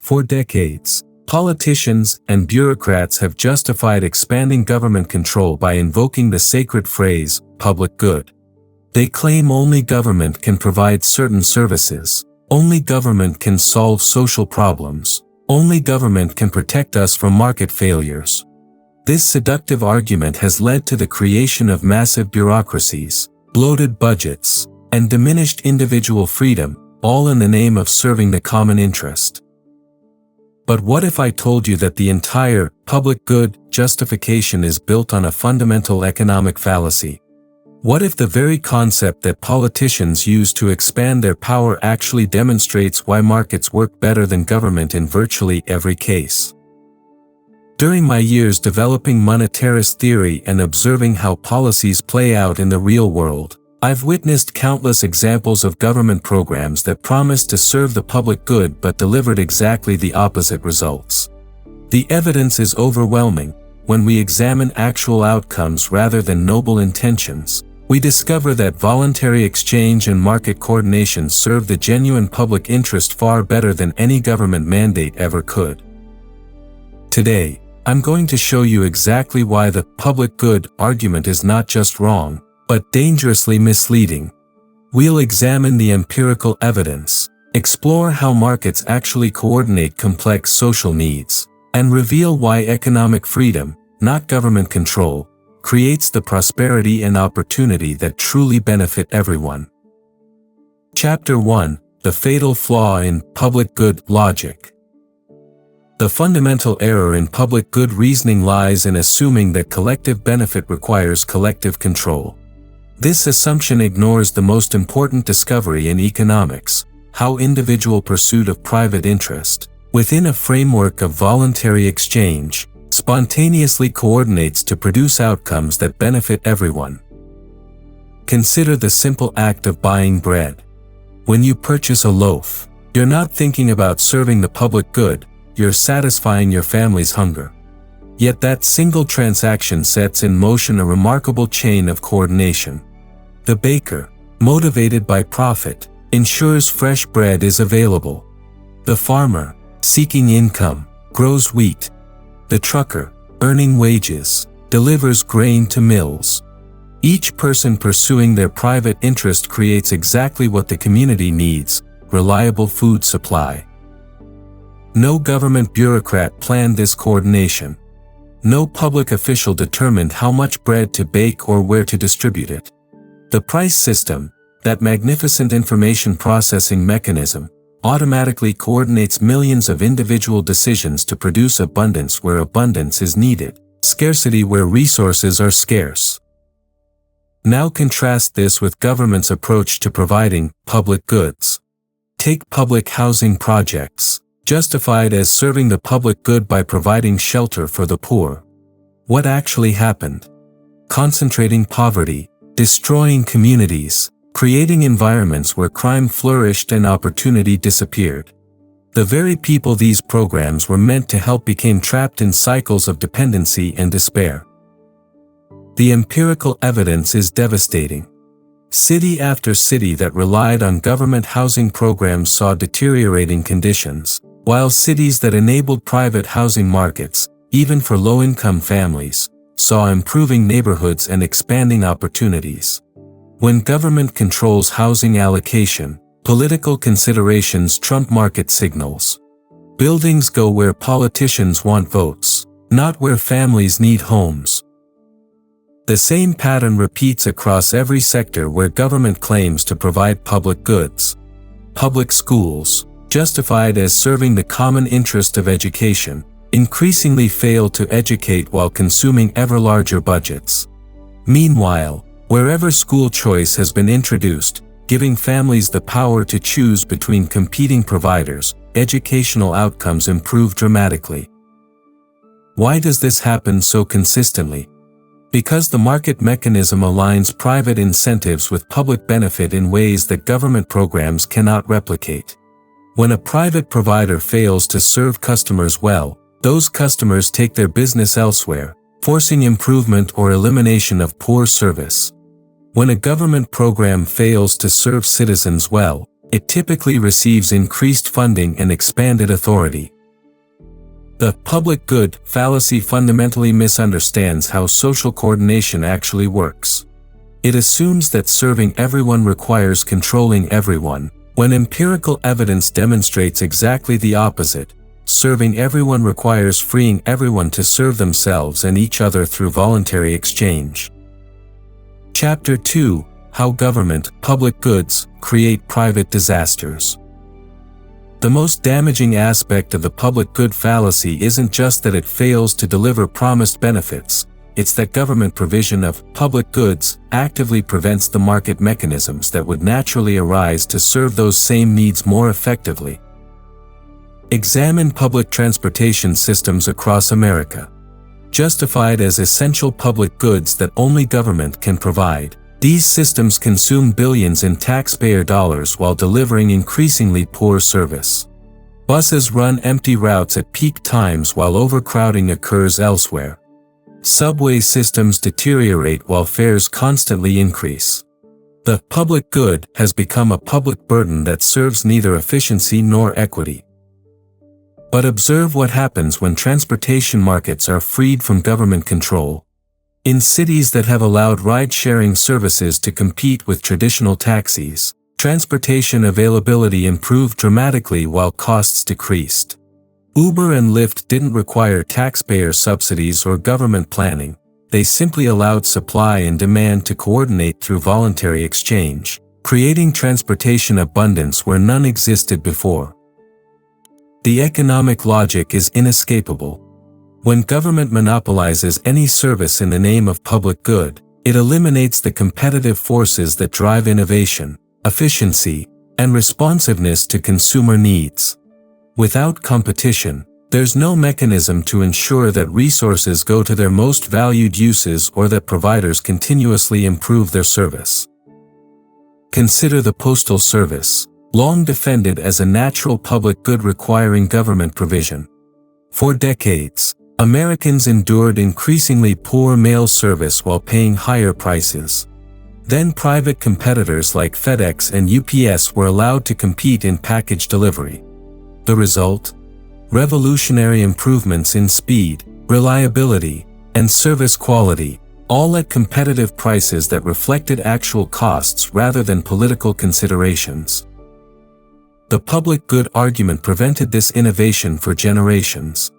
For decades, politicians and bureaucrats have justified expanding government control by invoking the sacred phrase, public good. They claim only government can provide certain services, only government can solve social problems, only government can protect us from market failures. This seductive argument has led to the creation of massive bureaucracies, bloated budgets, and diminished individual freedom, all in the name of serving the common interest. But what if I told you that the entire public good justification is built on a fundamental economic fallacy? What if the very concept that politicians use to expand their power actually demonstrates why markets work better than government in virtually every case? During my years developing monetarist theory and observing how policies play out in the real world, I've witnessed countless examples of government programs that promised to serve the public good but delivered exactly the opposite results. The evidence is overwhelming. When we examine actual outcomes rather than noble intentions, we discover that voluntary exchange and market coordination serve the genuine public interest far better than any government mandate ever could. Today, I'm going to show you exactly why the public good argument is not just wrong, but dangerously misleading. We'll examine the empirical evidence, explore how markets actually coordinate complex social needs, and reveal why economic freedom, not government control, creates the prosperity and opportunity that truly benefit everyone. Chapter 1: The Fatal Flaw in Public Good Logic. The fundamental error in public good reasoning lies in assuming that collective benefit requires collective control. This assumption ignores the most important discovery in economics: how individual pursuit of private interest, within a framework of voluntary exchange, spontaneously coordinates to produce outcomes that benefit everyone. Consider the simple act of buying bread. When you purchase a loaf, you're not thinking about serving the public good, you're satisfying your family's hunger. Yet that single transaction sets in motion a remarkable chain of coordination. The baker, motivated by profit, ensures fresh bread is available. The farmer, seeking income, grows wheat. The trucker, earning wages, delivers grain to mills. Each person pursuing their private interest creates exactly what the community needs: reliable food supply. No government bureaucrat planned this coordination. No public official determined how much bread to bake or where to distribute it. The price system, that magnificent information processing mechanism, automatically coordinates millions of individual decisions to produce abundance where abundance is needed, scarcity where resources are scarce. Now contrast this with government's approach to providing public goods. Take public housing projects, justified as serving the public good by providing shelter for the poor. What actually happened? Concentrating poverty, destroying communities, creating environments where crime flourished and opportunity disappeared. The very people these programs were meant to help became trapped in cycles of dependency and despair. The empirical evidence is devastating. City after city that relied on government housing programs saw deteriorating conditions, while cities that enabled private housing markets, even for low-income families, saw improving neighborhoods and expanding opportunities. When government controls housing allocation, political considerations trump market signals. Buildings go where politicians want votes, not where families need homes. The same pattern repeats across every sector where government claims to provide public goods. Public schools, justified as serving the common interest of education, increasingly fail to educate while consuming ever larger budgets. Meanwhile, wherever school choice has been introduced, giving families the power to choose between competing providers, educational outcomes improve dramatically. Why does this happen so consistently? Because the market mechanism aligns private incentives with public benefit in ways that government programs cannot replicate. When a private provider fails to serve customers well, those customers take their business elsewhere, forcing improvement or elimination of poor service. When a government program fails to serve citizens well, it typically receives increased funding and expanded authority, The public good fallacy fundamentally misunderstands how social coordination actually works. It assumes that serving everyone requires controlling everyone, when empirical evidence demonstrates exactly the opposite. Serving everyone requires freeing everyone to serve themselves and each other through voluntary exchange. Chapter 2: How Government, Public Goods, Create Private Disasters. The most damaging aspect of the public good fallacy isn't just that it fails to deliver promised benefits, it's that government provision of public goods actively prevents the market mechanisms that would naturally arise to serve those same needs more effectively. Examine public transportation systems across America. Justified as essential public goods that only government can provide, these systems consume billions in taxpayer dollars while delivering increasingly poor service. Buses run empty routes at peak times while overcrowding occurs elsewhere. Subway systems deteriorate while fares constantly increase. The public good has become a public burden that serves neither efficiency nor equity. But observe what happens when transportation markets are freed from government control. In cities that have allowed ride-sharing services to compete with traditional taxis, transportation availability improved dramatically while costs decreased. Uber and Lyft didn't require taxpayer subsidies or government planning, they simply allowed supply and demand to coordinate through voluntary exchange, creating transportation abundance where none existed before. The economic logic is inescapable. When government monopolizes any service in the name of public good, it eliminates the competitive forces that drive innovation, efficiency, and responsiveness to consumer needs. Without competition, there's no mechanism to ensure that resources go to their most valued uses or that providers continuously improve their service. Consider the Postal Service, long defended as a natural public good requiring government provision. For decades, Americans endured increasingly poor mail service while paying higher prices. Then private competitors like FedEx and UPS were allowed to compete in package delivery. The result? Revolutionary improvements in speed, reliability, and service quality, all at competitive prices that reflected actual costs rather than political considerations. The public good argument prevented this innovation for generations.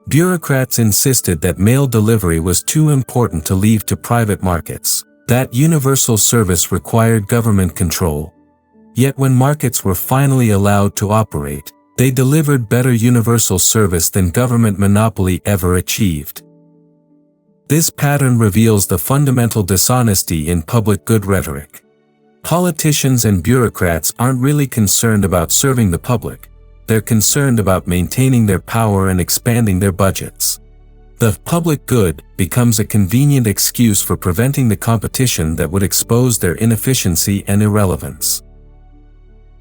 Bureaucrats insisted that mail delivery was too important to leave to private markets, that universal service required government control. Yet when markets were finally allowed to operate, they delivered better universal service than government monopoly ever achieved. This pattern reveals the fundamental dishonesty in public good rhetoric. Politicians and bureaucrats aren't really concerned about serving the public, they're concerned about maintaining their power and expanding their budgets. The public good becomes a convenient excuse for preventing the competition that would expose their inefficiency and irrelevance.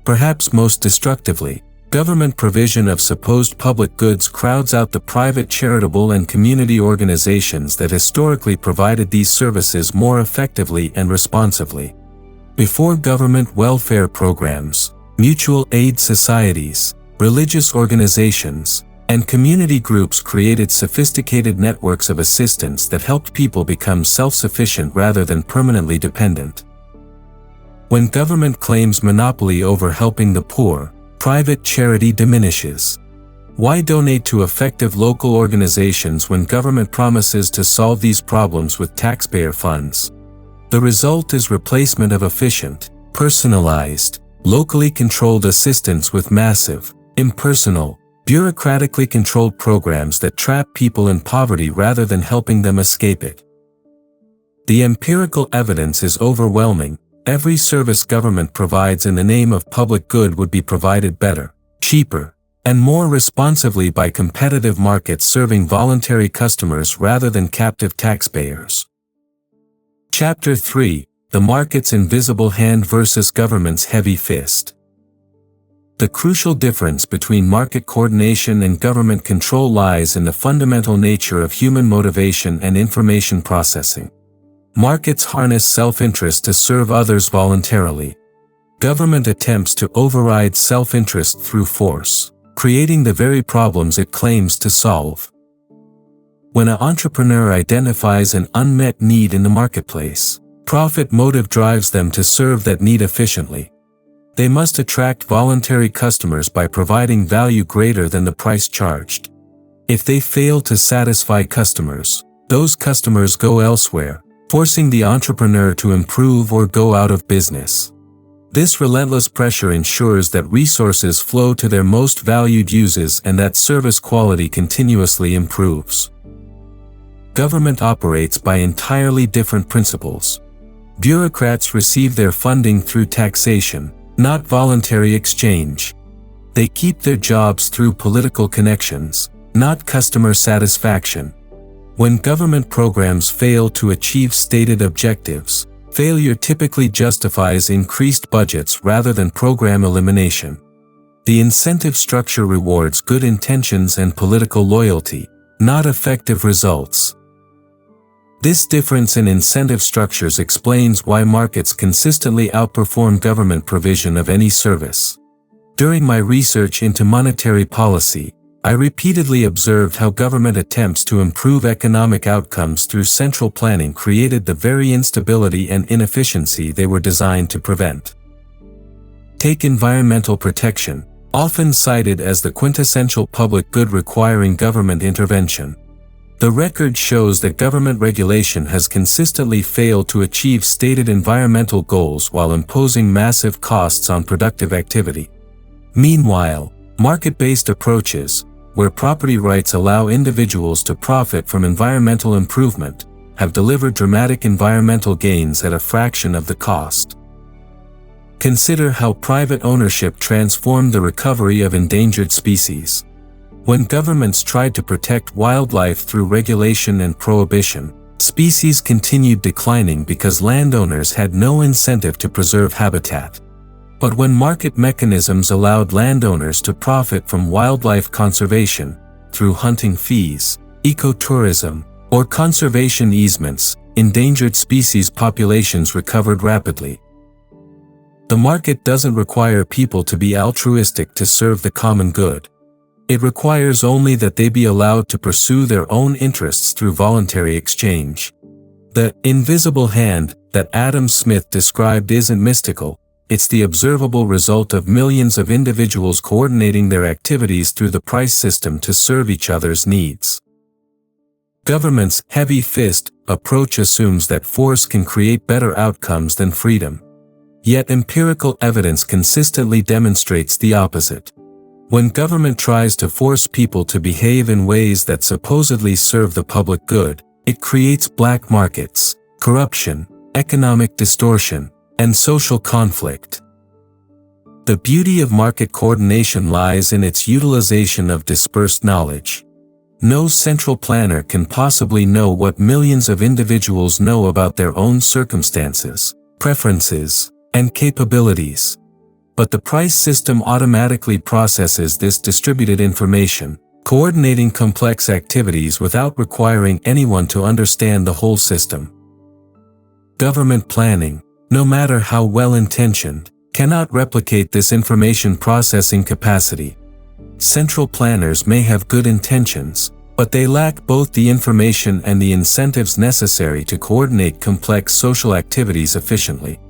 Perhaps most destructively, government provision of supposed public goods crowds out the private charitable and community organizations that historically provided these services more effectively and responsively. Before government welfare programs, mutual aid societies, religious organizations, and community groups created sophisticated networks of assistance that helped people become self-sufficient rather than permanently dependent. When government claims monopoly over helping the poor, private charity diminishes. Why donate to effective local organizations when government promises to solve these problems with taxpayer funds? The result is replacement of efficient, personalized, locally controlled assistance with massive, impersonal, bureaucratically controlled programs that trap people in poverty rather than helping them escape it. The empirical evidence is overwhelming. Every service government provides in the name of public good would be provided better, cheaper, and more responsively by competitive markets serving voluntary customers rather than captive taxpayers. Chapter 3: The Market's Invisible Hand versus Government's Heavy Fist. The crucial difference between market coordination and government control lies in the fundamental nature of human motivation and information processing. Markets harness self-interest to serve others voluntarily. Government attempts to override self-interest through force. creating the very problems it claims to solve. When an entrepreneur identifies an unmet need in the marketplace, profit motive drives them to serve that need efficiently. They must attract voluntary customers by providing value greater than the price charged. If they fail to satisfy customers, those customers go elsewhere, forcing the entrepreneur to improve or go out of business. This relentless pressure ensures that resources flow to their most valued uses and that service quality continuously improves. Government operates by entirely different principles. Bureaucrats receive their funding through taxation, not voluntary exchange. They keep their jobs through political connections, not customer satisfaction. When government programs fail to achieve stated objectives, failure typically justifies increased budgets rather than program elimination. The incentive structure rewards good intentions and political loyalty, not effective results. This difference in incentive structures explains why markets consistently outperform government provision of any service. During my research into monetary policy, I repeatedly observed how government attempts to improve economic outcomes through central planning created the very instability and inefficiency they were designed to prevent. Take environmental protection, often cited as the quintessential public good requiring government intervention. The record shows that government regulation has consistently failed to achieve stated environmental goals while imposing massive costs on productive activity. Meanwhile, market-based approaches, where property rights allow individuals to profit from environmental improvement, have delivered dramatic environmental gains at a fraction of the cost. Consider how private ownership transformed the recovery of endangered species. When governments tried to protect wildlife through regulation and prohibition, species continued declining because landowners had no incentive to preserve habitat. But when market mechanisms allowed landowners to profit from wildlife conservation, through hunting fees, ecotourism, or conservation easements, endangered species populations recovered rapidly. The market doesn't require people to be altruistic to serve the common good. It requires only that they be allowed to pursue their own interests through voluntary exchange. The invisible hand that Adam Smith described isn't mystical. It's the observable result of millions of individuals coordinating their activities through the price system to serve each other's needs. Government's heavy fist approach assumes that force can create better outcomes than freedom. Yet empirical evidence consistently demonstrates the opposite. When government tries to force people to behave in ways that supposedly serve the public good, it creates black markets, corruption, economic distortion, and social conflict. The beauty of market coordination lies in its utilization of dispersed knowledge. No central planner can possibly know what millions of individuals know about their own circumstances, preferences, and capabilities. But the price system automatically processes this distributed information, coordinating complex activities without requiring anyone to understand the whole system. Government planning, no matter how well-intentioned, cannot replicate this information processing capacity. Central planners may have good intentions, but they lack both the information and the incentives necessary to coordinate complex social activities efficiently.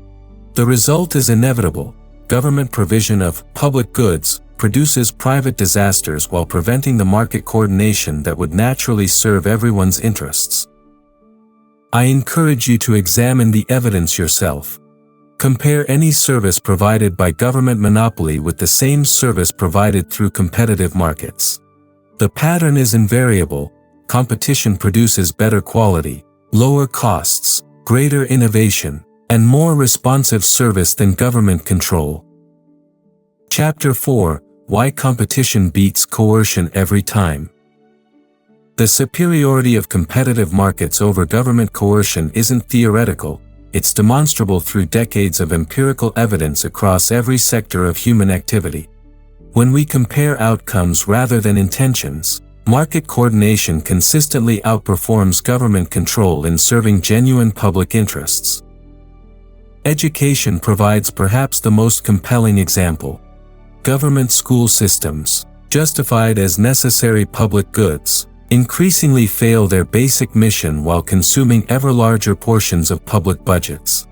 The result is inevitable. Government provision of public goods produces private disasters while preventing the market coordination that would naturally serve everyone's interests. I encourage you to examine the evidence yourself. Compare any service provided by government monopoly with the same service provided through competitive markets. The pattern is invariable. Competition produces better quality, lower costs, greater innovation, and more responsive service than government control. Chapter 4: Why Competition Beats Coercion Every Time. The superiority of competitive markets over government coercion isn't theoretical, it's demonstrable through decades of empirical evidence across every sector of human activity. When we compare outcomes rather than intentions, market coordination consistently outperforms government control in serving genuine public interests. Education provides perhaps the most compelling example. Government school systems, justified as necessary public goods, increasingly fail their basic mission while consuming ever larger portions of public budgets.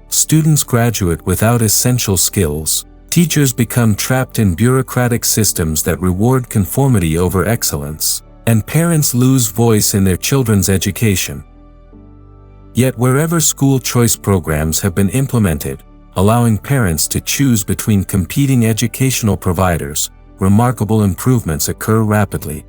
Students graduate without essential skills, teachers become trapped in bureaucratic systems that reward conformity over excellence, and parents lose voice in their children's education. Yet wherever school choice programs have been implemented, allowing parents to choose between competing educational providers, remarkable improvements occur rapidly.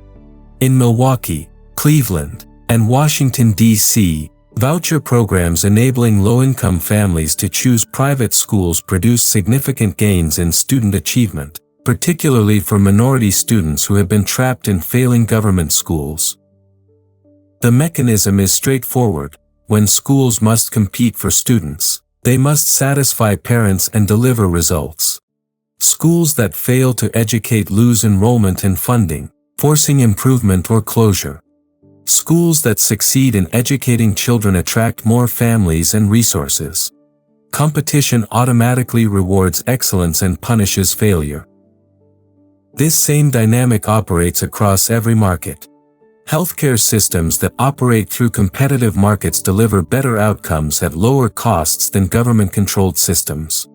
In Milwaukee, Cleveland, and Washington, D.C., voucher programs enabling low-income families to choose private schools produce significant gains in student achievement, particularly for minority students who have been trapped in failing government schools. The mechanism is straightforward. When schools must compete for students, they must satisfy parents and deliver results. Schools that fail to educate lose enrollment and funding, forcing improvement or closure. Schools that succeed in educating children attract more families and resources. Competition automatically rewards excellence and punishes failure. This same dynamic operates across every market. Healthcare systems that operate through competitive markets deliver better outcomes at lower costs than government-controlled systems.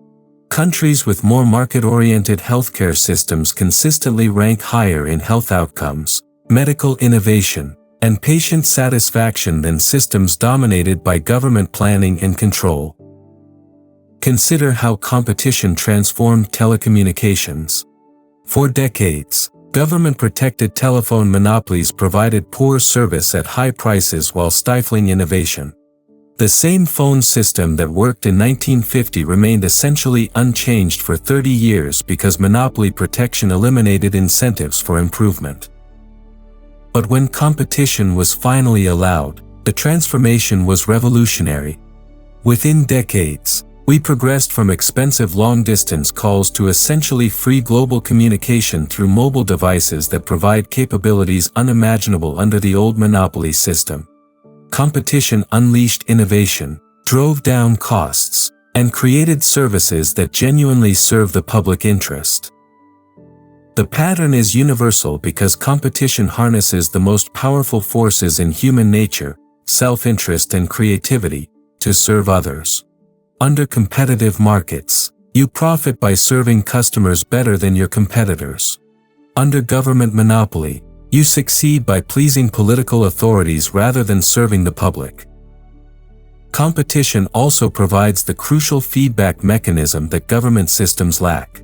Countries with more market-oriented healthcare systems consistently rank higher in health outcomes, medical innovation, and patient satisfaction than systems dominated by government planning and control. Consider how competition transformed telecommunications. For decades, government-protected telephone monopolies provided poor service at high prices while stifling innovation. The same phone system that worked in 1950 remained essentially unchanged for 30 years because monopoly protection eliminated incentives for improvement. But when competition was finally allowed, the transformation was revolutionary. Within decades, we progressed from expensive long-distance calls to essentially free global communication through mobile devices that provide capabilities unimaginable under the old monopoly system. Competition unleashed innovation, drove down costs, and created services that genuinely serve the public interest. The pattern is universal because competition harnesses the most powerful forces in human nature, self-interest and creativity, to serve others. Under competitive markets, you profit by serving customers better than your competitors. Under government monopoly, you succeed by pleasing political authorities rather than serving the public. Competition also provides the crucial feedback mechanism that government systems lack.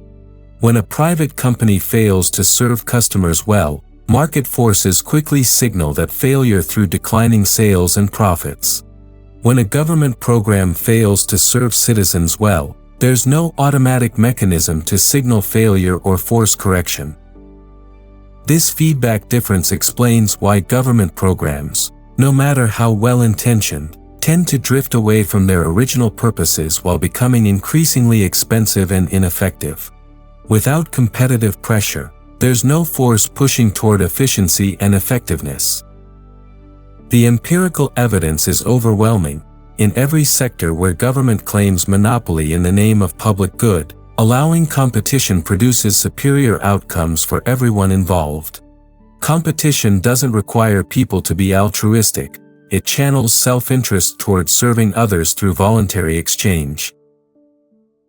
When a private company fails to serve customers well, market forces quickly signal that failure through declining sales and profits. When a government program fails to serve citizens well, there's no automatic mechanism to signal failure or force correction. This feedback difference explains why government programs, no matter how well-intentioned, tend to drift away from their original purposes while becoming increasingly expensive and ineffective. Without competitive pressure, there's no force pushing toward efficiency and effectiveness. The empirical evidence is overwhelming. In every sector where government claims monopoly in the name of public good, allowing competition produces superior outcomes for everyone involved. Competition doesn't require people to be altruistic, it channels self-interest toward serving others through voluntary exchange.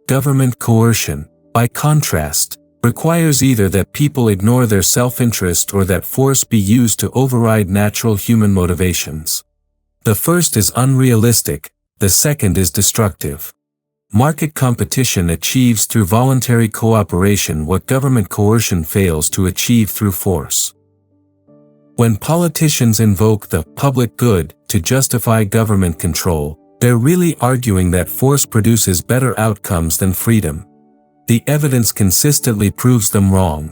Government coercion, by contrast, requires either that people ignore their self-interest or that force be used to override natural human motivations. The first is unrealistic, the second is destructive. Market competition achieves through voluntary cooperation what government coercion fails to achieve through force. When politicians invoke the public good to justify government control, they're really arguing that force produces better outcomes than freedom. The evidence consistently proves them wrong.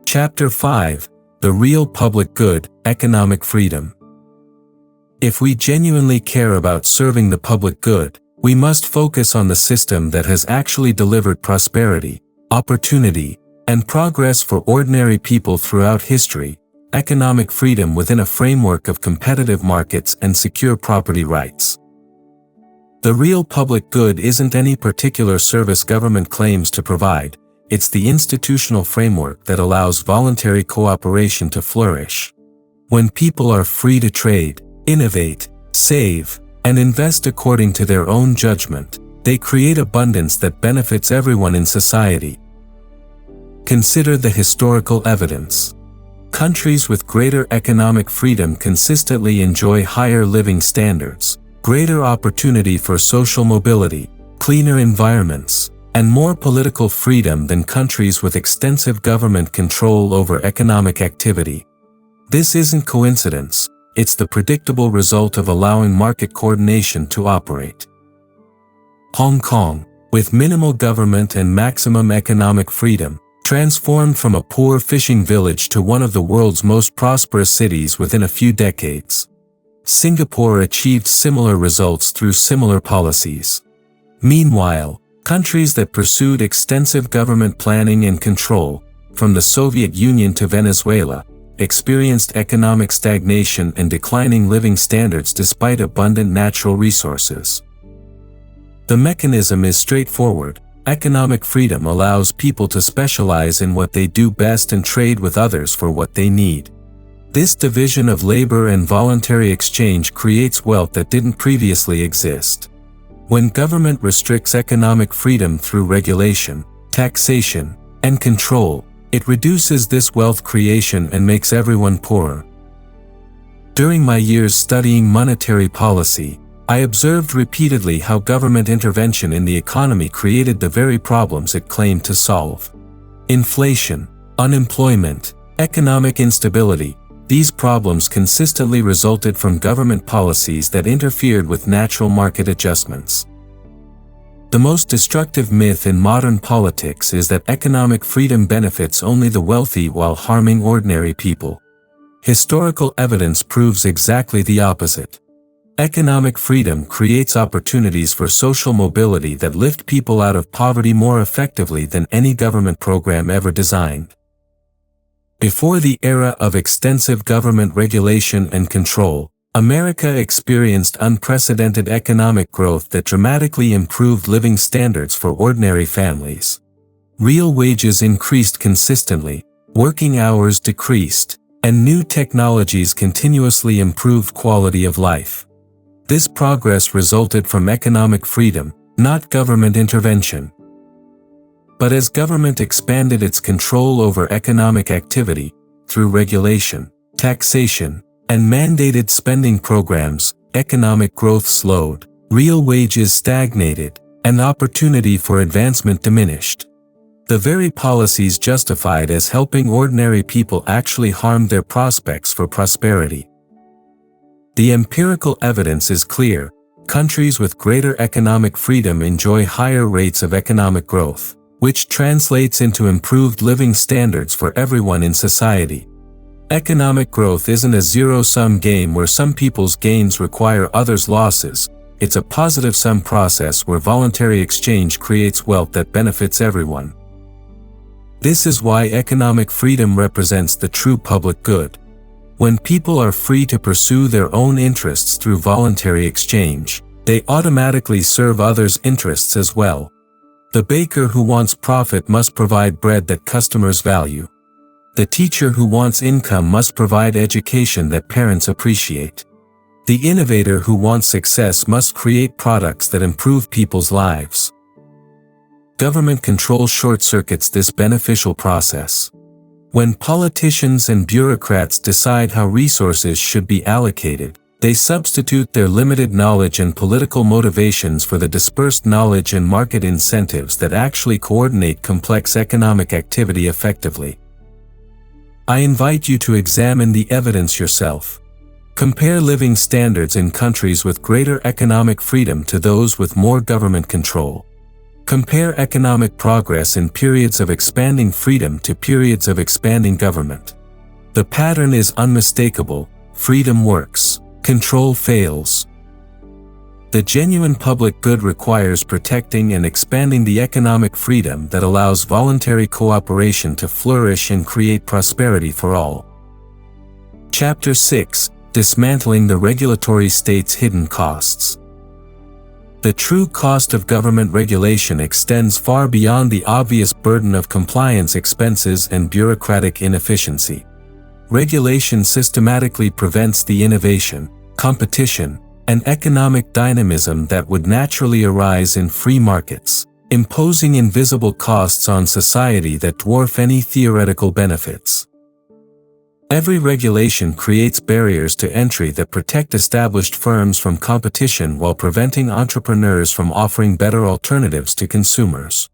Chapter 5: The Real Public Good, Economic Freedom. If we genuinely care about serving the public good, we must focus on the system that has actually delivered prosperity, opportunity, and progress for ordinary people throughout history: economic freedom within a framework of competitive markets and secure property rights. The real public good isn't any particular service government claims to provide, it's the institutional framework that allows voluntary cooperation to flourish. When people are free to trade, innovate, save, and invest according to their own judgment, they create abundance that benefits everyone in society. Consider the historical evidence. Countries with greater economic freedom consistently enjoy higher living standards, greater opportunity for social mobility, cleaner environments, and more political freedom than countries with extensive government control over economic activity. This isn't coincidence, it's the predictable result of allowing market coordination to operate. Hong Kong, with minimal government and maximum economic freedom, transformed from a poor fishing village to one of the world's most prosperous cities within a few decades. Singapore achieved similar results through similar policies. Meanwhile, countries that pursued extensive government planning and control, from the Soviet Union to Venezuela, experienced economic stagnation and declining living standards despite abundant natural resources. The mechanism is straightforward. Economic freedom allows people to specialize in what they do best and trade with others for what they need. This division of labor and voluntary exchange creates wealth that didn't previously exist. When government restricts economic freedom through regulation, taxation, and control, it reduces this wealth creation and makes everyone poorer. During my years studying monetary policy, I observed repeatedly how government intervention in the economy created the very problems it claimed to solve. Inflation, unemployment, economic instability, these problems consistently resulted from government policies that interfered with natural market adjustments. The most destructive myth in modern politics is that economic freedom benefits only the wealthy while harming ordinary people. Historical evidence proves exactly the opposite. Economic freedom creates opportunities for social mobility that lift people out of poverty more effectively than any government program ever designed. Before the era of extensive government regulation and control, America experienced unprecedented economic growth that dramatically improved living standards for ordinary families. Real wages increased consistently, working hours decreased, and new technologies continuously improved quality of life. This progress resulted from economic freedom, not government intervention. But as government expanded its control over economic activity, through regulation, taxation, and mandated spending programs, economic growth slowed, real wages stagnated, and opportunity for advancement diminished. The very policies justified as helping ordinary people actually harmed their prospects for prosperity. The empirical evidence is clear. Countries with greater economic freedom enjoy higher rates of economic growth, which translates into improved living standards for everyone in society. Economic growth isn't a zero-sum game where some people's gains require others' losses. It's a positive-sum process where voluntary exchange creates wealth that benefits everyone. This is why economic freedom represents the true public good. When people are free to pursue their own interests through voluntary exchange, they automatically serve others' interests as well. The baker who wants profit must provide bread that customers value. The teacher who wants income must provide education that parents appreciate. The innovator who wants success must create products that improve people's lives. Government control short-circuits this beneficial process. When politicians and bureaucrats decide how resources should be allocated, they substitute their limited knowledge and political motivations for the dispersed knowledge and market incentives that actually coordinate complex economic activity effectively. I invite you to examine the evidence yourself. Compare living standards in countries with greater economic freedom to those with more government control. Compare economic progress in periods of expanding freedom to periods of expanding government. The pattern is unmistakable: freedom works, control fails. The genuine public good requires protecting and expanding the economic freedom that allows voluntary cooperation to flourish and create prosperity for all. Chapter 6: Dismantling the Regulatory State's Hidden Costs. The true cost of government regulation extends far beyond the obvious burden of compliance expenses and bureaucratic inefficiency. Regulation systematically prevents the innovation, competition, and economic dynamism that would naturally arise in free markets, imposing invisible costs on society that dwarf any theoretical benefits. Every regulation creates barriers to entry that protect established firms from competition while preventing entrepreneurs from offering better alternatives to consumers.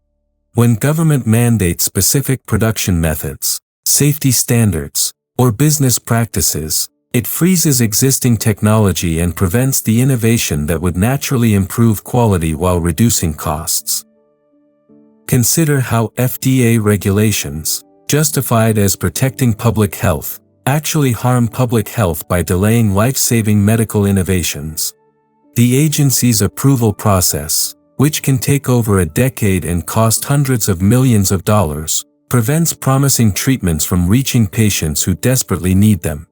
When government mandates specific production methods, safety standards, or business practices, it freezes existing technology and prevents the innovation that would naturally improve quality while reducing costs. Consider how FDA regulations, justified as protecting public health, actually harm public health by delaying life-saving medical innovations. The agency's approval process, which can take over a decade and cost hundreds of millions of dollars, prevents promising treatments from reaching patients who desperately need them.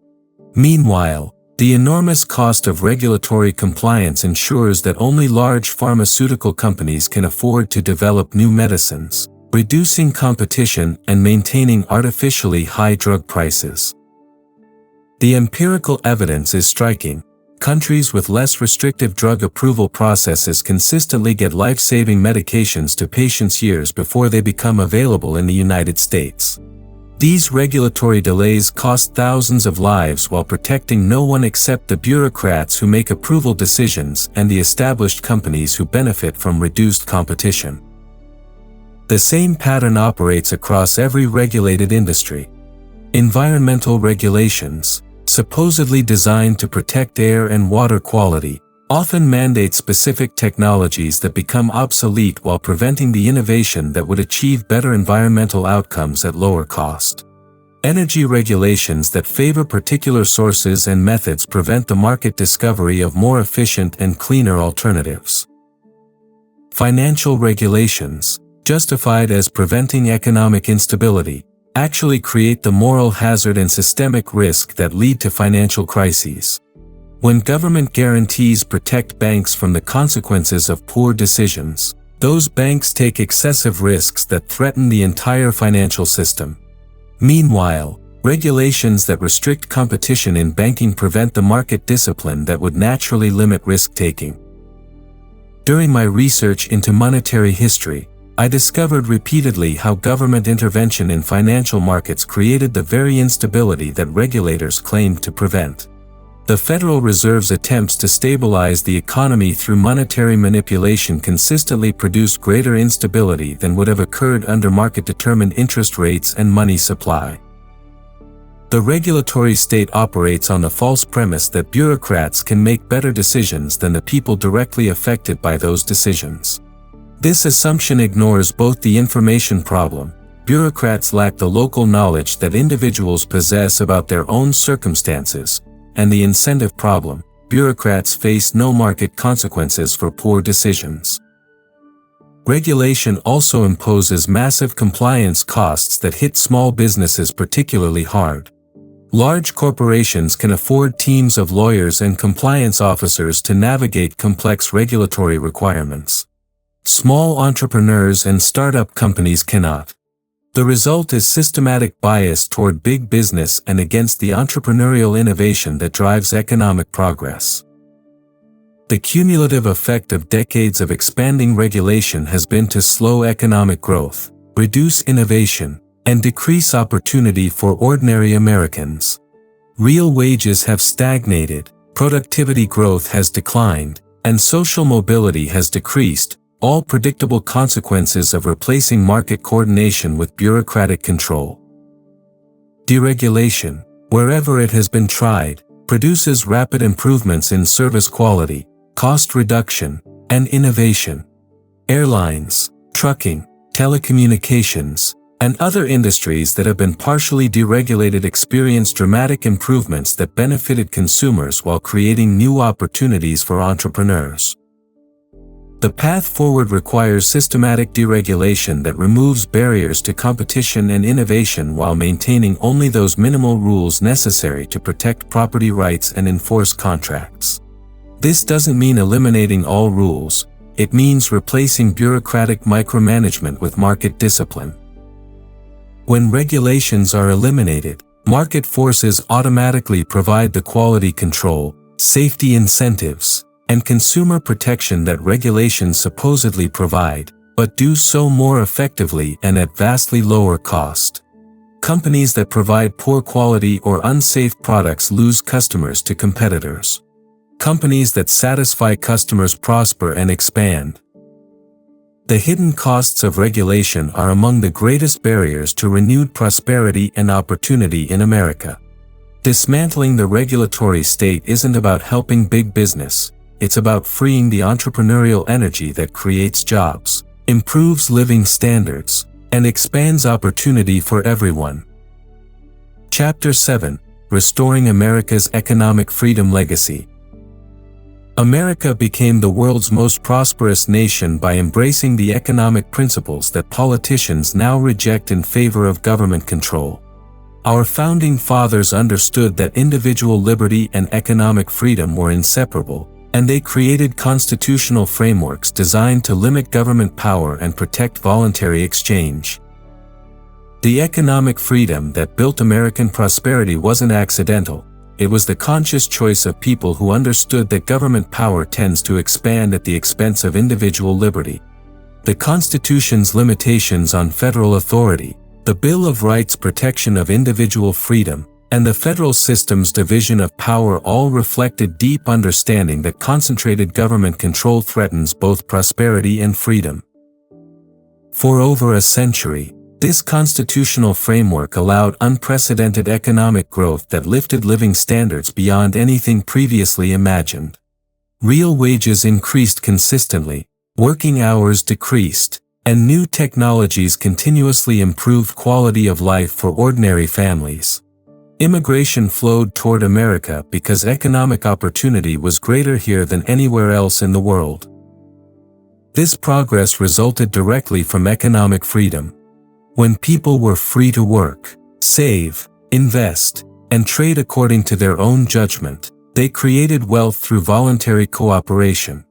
Meanwhile, the enormous cost of regulatory compliance ensures that only large pharmaceutical companies can afford to develop new medicines, reducing competition and maintaining artificially high drug prices. The empirical evidence is striking. Countries with less restrictive drug approval processes consistently get life-saving medications to patients years before they become available in the United States. These regulatory delays cost thousands of lives while protecting no one except the bureaucrats who make approval decisions and the established companies who benefit from reduced competition. The same pattern operates across every regulated industry. Environmental regulations, supposedly designed to protect air and water quality, often mandate specific technologies that become obsolete while preventing the innovation that would achieve better environmental outcomes at lower cost. Energy regulations that favor particular sources and methods prevent the market discovery of more efficient and cleaner alternatives. Financial regulations, justified as preventing economic instability, actually create the moral hazard and systemic risk that lead to financial crises. When government guarantees protect banks from the consequences of poor decisions, those banks take excessive risks that threaten the entire financial system. Meanwhile, regulations that restrict competition in banking prevent the market discipline that would naturally limit risk-taking. During my research into monetary history, I discovered repeatedly how government intervention in financial markets created the very instability that regulators claimed to prevent. The Federal Reserve's attempts to stabilize the economy through monetary manipulation consistently produced greater instability than would have occurred under market-determined interest rates and money supply. The regulatory state operates on the false premise that bureaucrats can make better decisions than the people directly affected by those decisions. This assumption ignores both the information problem. Bureaucrats lack the local knowledge that individuals possess about their own circumstances, and the incentive problem. Bureaucrats face no market consequences for poor decisions. Regulation also imposes massive compliance costs that hit small businesses particularly hard. Large corporations can afford teams of lawyers and compliance officers to navigate complex regulatory requirements. Small entrepreneurs and startup companies cannot. The result is systematic bias toward big business and against the entrepreneurial innovation that drives economic progress. The cumulative effect of decades of expanding regulation has been to slow economic growth, reduce innovation, and decrease opportunity for ordinary Americans. Real wages have stagnated, productivity growth has declined, and social mobility has decreased, all predictable consequences of replacing market coordination with bureaucratic control. Deregulation, wherever it has been tried, produces rapid improvements in service quality, cost reduction, and innovation. Airlines, trucking, telecommunications, and other industries that have been partially deregulated experience dramatic improvements that benefited consumers while creating new opportunities for entrepreneurs. The path forward requires systematic deregulation that removes barriers to competition and innovation while maintaining only those minimal rules necessary to protect property rights and enforce contracts. This doesn't mean eliminating all rules, it means replacing bureaucratic micromanagement with market discipline. When regulations are eliminated, market forces automatically provide the quality control, safety incentives, and consumer protection that regulations supposedly provide, but do so more effectively and at vastly lower cost. Companies that provide poor quality or unsafe products lose customers to competitors. Companies that satisfy customers prosper and expand. The hidden costs of regulation are among the greatest barriers to renewed prosperity and opportunity in America. Dismantling the regulatory state isn't about helping big business, it's about freeing the entrepreneurial energy that creates jobs, improves living standards, and expands opportunity for everyone. Chapter 7: Restoring America's Economic Freedom Legacy. America became the world's most prosperous nation by embracing the economic principles that politicians now reject in favor of government control. Our founding fathers understood that individual liberty and economic freedom were inseparable, and they created constitutional frameworks designed to limit government power and protect voluntary exchange. The economic freedom that built American prosperity wasn't accidental. It was the conscious choice of people who understood that government power tends to expand at the expense of individual liberty. The Constitution's limitations on federal authority, the Bill of Rights' protection of individual freedom, and the federal system's division of power all reflected deep understanding that concentrated government control threatens both prosperity and freedom. For over a century, this constitutional framework allowed unprecedented economic growth that lifted living standards beyond anything previously imagined. Real wages increased consistently, working hours decreased, and new technologies continuously improved quality of life for ordinary families. Immigration flowed toward America because economic opportunity was greater here than anywhere else in the world. This progress resulted directly from economic freedom. When people were free to work, save, invest, and trade according to their own judgment, they created wealth through voluntary cooperation.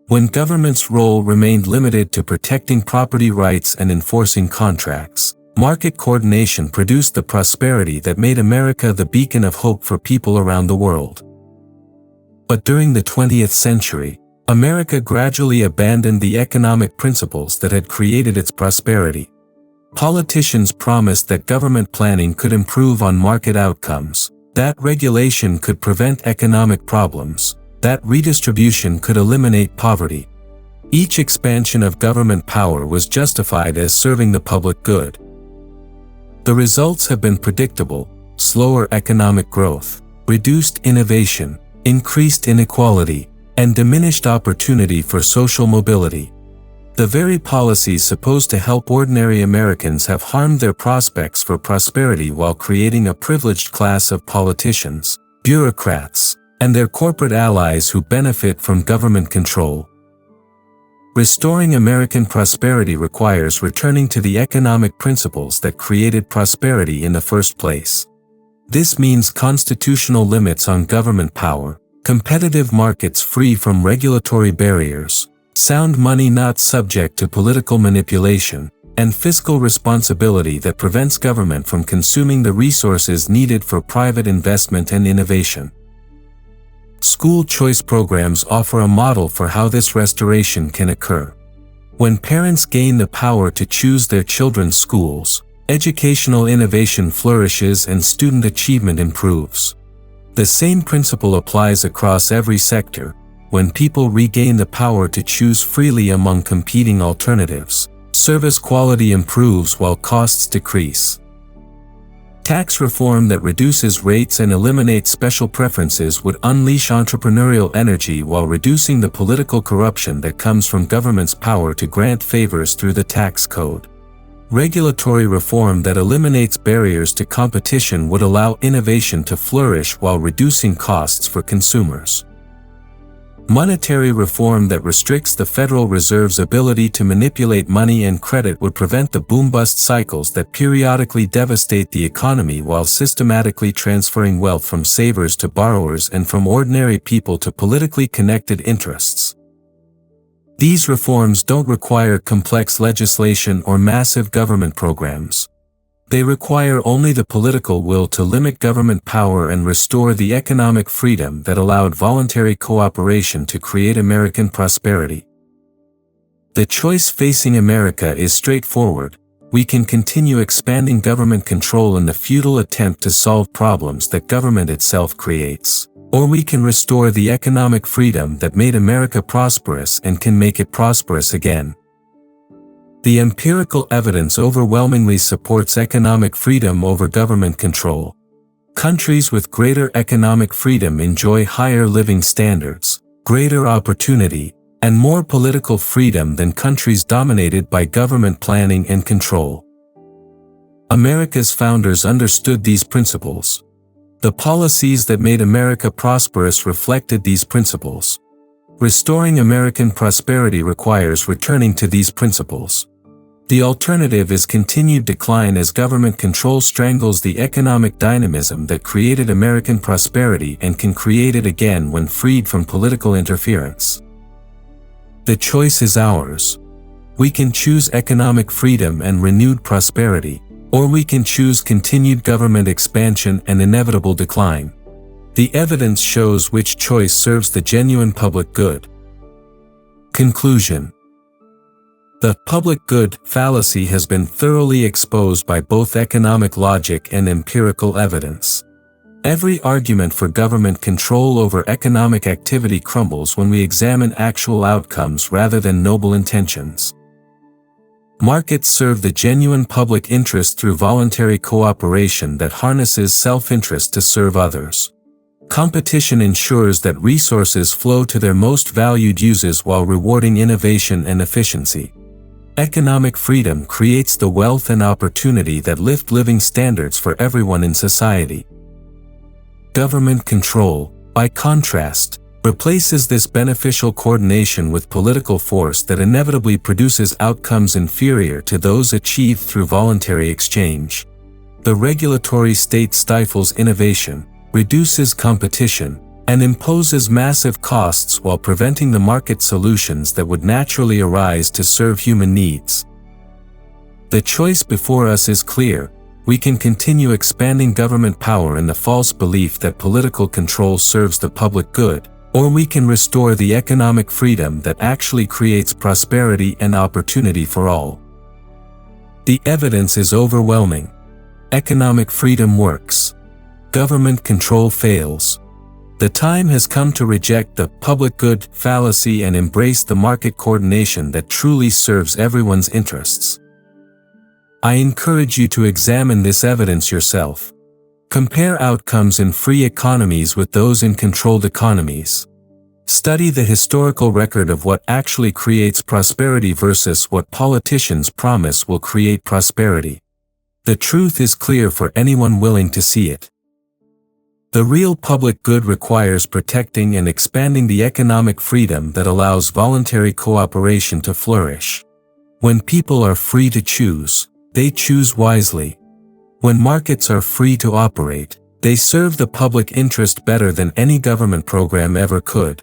When government's role remained limited to protecting property rights and enforcing contracts, market coordination produced the prosperity that made America the beacon of hope for people around the world. But during the 20th century, America gradually abandoned the economic principles that had created its prosperity. Politicians promised that government planning could improve on market outcomes, that regulation could prevent economic problems, that redistribution could eliminate poverty. Each expansion of government power was justified as serving the public good. The results have been predictable: slower economic growth, reduced innovation, increased inequality, and diminished opportunity for social mobility. The very policies supposed to help ordinary Americans have harmed their prospects for prosperity while creating a privileged class of politicians, bureaucrats, and their corporate allies who benefit from government control. Restoring American prosperity requires returning to the economic principles that created prosperity in the first place. This means constitutional limits on government power, competitive markets free from regulatory barriers, sound money not subject to political manipulation, and fiscal responsibility that prevents government from consuming the resources needed for private investment and innovation. School choice programs offer a model for how this restoration can occur. When parents gain the power to choose their children's schools, educational innovation flourishes and student achievement improves. The same principle applies across every sector. When people regain the power to choose freely among competing alternatives, service quality improves while costs decrease. Tax reform that reduces rates and eliminates special preferences would unleash entrepreneurial energy while reducing the political corruption that comes from government's power to grant favors through the tax code. Regulatory reform that eliminates barriers to competition would allow innovation to flourish while reducing costs for consumers. Monetary reform that restricts the Federal Reserve's ability to manipulate money and credit would prevent the boom-bust cycles that periodically devastate the economy while systematically transferring wealth from savers to borrowers and from ordinary people to politically connected interests. These reforms don't require complex legislation or massive government programs. They require only the political will to limit government power and restore the economic freedom that allowed voluntary cooperation to create American prosperity. The choice facing America is straightforward. We can continue expanding government control in the futile attempt to solve problems that government itself creates. Or we can restore the economic freedom that made America prosperous and can make it prosperous again. The empirical evidence overwhelmingly supports economic freedom over government control. Countries with greater economic freedom enjoy higher living standards, greater opportunity, and more political freedom than countries dominated by government planning and control. America's founders understood these principles. The policies that made America prosperous reflected these principles. Restoring American prosperity requires returning to these principles. The alternative is continued decline as government control strangles the economic dynamism that created American prosperity and can create it again when freed from political interference. The choice is ours. We can choose economic freedom and renewed prosperity, or we can choose continued government expansion and inevitable decline. The evidence shows which choice serves the genuine public good. Conclusion. The public good fallacy has been thoroughly exposed by both economic logic and empirical evidence. Every argument for government control over economic activity crumbles when we examine actual outcomes rather than noble intentions. Markets serve the genuine public interest through voluntary cooperation that harnesses self-interest to serve others. Competition ensures that resources flow to their most valued uses while rewarding innovation and efficiency. Economic freedom creates the wealth and opportunity that lift living standards for everyone in society. Government control, by contrast, replaces this beneficial coordination with political force that inevitably produces outcomes inferior to those achieved through voluntary exchange. The regulatory state stifles innovation, reduces competition, and imposes massive costs while preventing the market solutions that would naturally arise to serve human needs. The choice before us is clear. We can continue expanding government power in the false belief that political control serves the public good, or we can restore the economic freedom that actually creates prosperity and opportunity for all. The evidence is overwhelming. Economic freedom works. Government control fails. The time has come to reject the public good fallacy and embrace the market coordination that truly serves everyone's interests. I encourage you to examine this evidence yourself. Compare outcomes in free economies with those in controlled economies. Study the historical record of what actually creates prosperity versus what politicians promise will create prosperity. The truth is clear for anyone willing to see it. The real public good requires protecting and expanding the economic freedom that allows voluntary cooperation to flourish. When people are free to choose, they choose wisely. When markets are free to operate, they serve the public interest better than any government program ever could.